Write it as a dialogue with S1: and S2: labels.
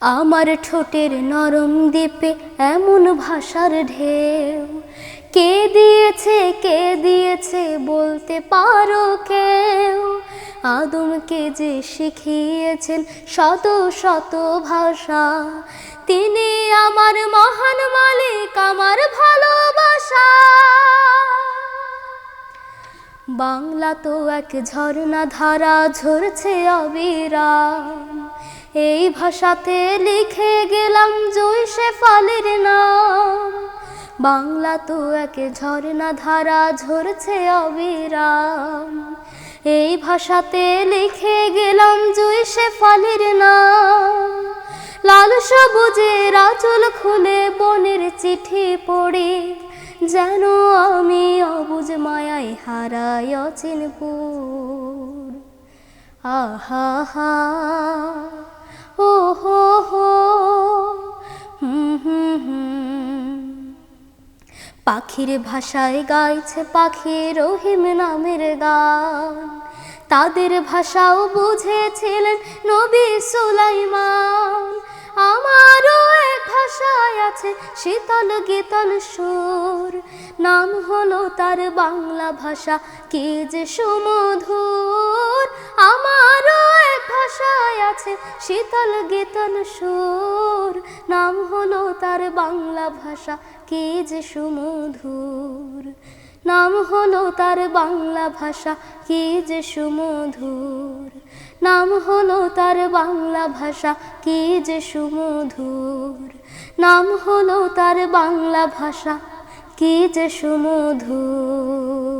S1: আমার ঠোঁটের নরম দ্বীপে এমন ভাষার ঢেউ, কে দিয়েছে বলতে পারো কেউ? আদমকে যে শিখিয়েছেন শত শত ভাষা, তিনি আমার মহান মালিক, আমার ভালোবাসা। বাংলা তো এক ঝর্ণা ধারা ঝরছে অবিরাম, এই ভাষাতে লিখে গেলাম জয় শেফালির নাম। বাংলা তো এক ঝর্ণা ধারা ঝরছে অবিরাম, এই ভাষাতে লিখে গেলাম জয় শেফালির নাম। লাল সবুজের আঁচল খুলে বনের চিঠি পড়ি, যেন আমি অবুঝ মায়ায় হারাই অচিনপুর। আহা হা ও হো হো পাখির ভাষায় গাইছে পাখি রহিম নামের গান, তাদের ভাষাও বুঝেছিলেন নবী সুলাইমান। আমারও এক ভাষায় আছে শীতল গীতল সুর, নাম হলো তার বাংলা ভাষা, কি যে সুমধুর। আমারও এক ভাষায় আছে শীতল গীতল সুর, নাম হলো তার বাংলা ভাষা, কি যে সুমধুর। নাম হলো তার বাংলা ভাষা, কি যে সুমধুর। নাম হলো তার বাংলা ভাষা, কি যে সুমধুর। নাম হলো তার বাংলা ভাষা, কি যে সুমধুর।